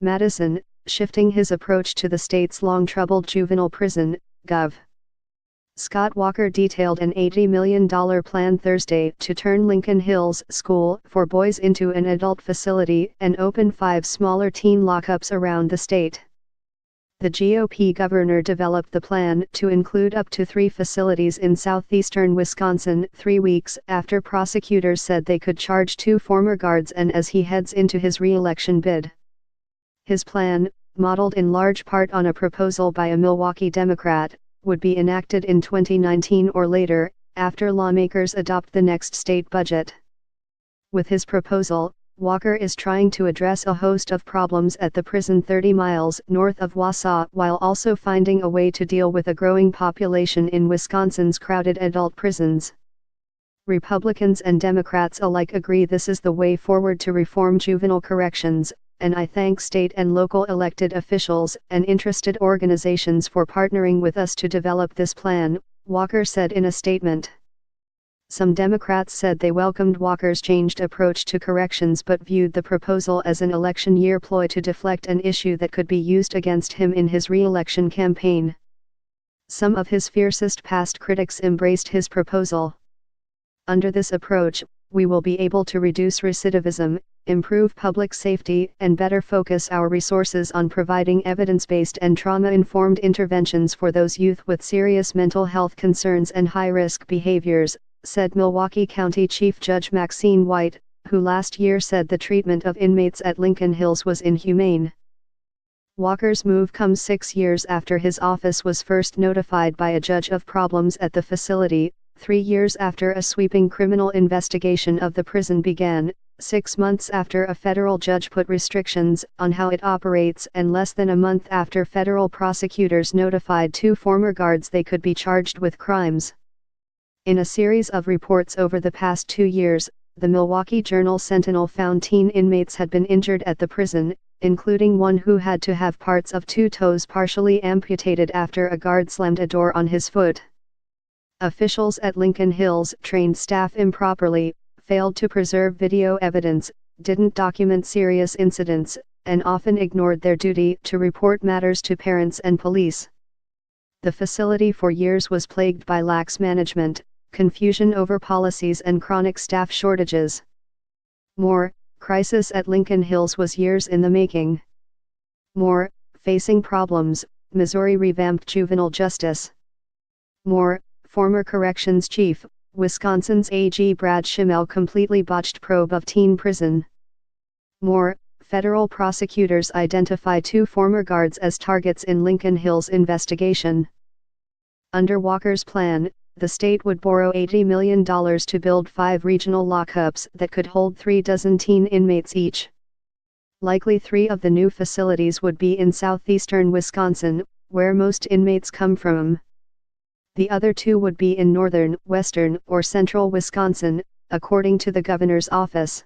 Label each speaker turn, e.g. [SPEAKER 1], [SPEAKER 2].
[SPEAKER 1] Madison, shifting his approach to the state's long-troubled juvenile prison, Gov. Scott Walker detailed an $80 million plan Thursday to turn Lincoln Hills School for Boys into an adult facility and open 5 smaller teen lockups around the state. The GOP governor developed the plan to include up to 3 facilities in southeastern Wisconsin 3 weeks after prosecutors said they could charge 2 former guards and as he heads into his re-election bid. His plan, modeled in large part on a proposal by a Milwaukee Democrat, would be enacted in 2019 or later, after lawmakers adopt the next state budget. With his proposal, Walker is trying to address a host of problems at the prison 30 miles north of Wausau while also finding a way to deal with a growing population in Wisconsin's crowded adult prisons. Republicans and Democrats alike agree this is the way forward to reform juvenile corrections, and I thank state and local elected officials and interested organizations for partnering with us to develop this plan, Walker said in a statement. Some Democrats said they welcomed Walker's changed approach to corrections but viewed the proposal as an election year ploy to deflect an issue that could be used against him in his re-election campaign. Some of his fiercest past critics embraced his proposal. Under this approach, we will be able to reduce recidivism, improve public safety, and better focus our resources on providing evidence-based and trauma-informed interventions for those youth with serious mental health concerns and high-risk behaviors, said Milwaukee County Chief Judge Maxine White, who last year said the treatment of inmates at Lincoln Hills was inhumane. Walker's move comes 6 years after his office was first notified by a judge of problems at the facility, 3 years after a sweeping criminal investigation of the prison began, 6 months after a federal judge put restrictions on how it operates, and less than a month after federal prosecutors notified 2 former guards they could be charged with crimes. In a series of reports over the past 2 years, the Milwaukee Journal-Sentinel found teen inmates had been injured at the prison, including one who had to have parts of 2 toes partially amputated after a guard slammed a door on his foot. Officials at Lincoln Hills trained staff improperly, failed to preserve video evidence, didn't document serious incidents, and often ignored their duty to report matters to parents and police. The facility for years was plagued by lax management, confusion over policies and chronic staff shortages. More, crisis at Lincoln Hills was years in the making. More, facing problems, Missouri revamped juvenile justice. More, former corrections chief, Wisconsin's AG Brad Schimmel completely botched probe of teen prison. More, federal prosecutors identify 2 former guards as targets in Lincoln Hills investigation. Under Walker's plan, the state would borrow $80 million to build 5 regional lockups that could hold 36 teen inmates each. Likely 3 of the new facilities would be in southeastern Wisconsin, where most inmates come from. The other 2 would be in northern, western, or central Wisconsin, according to the governor's office.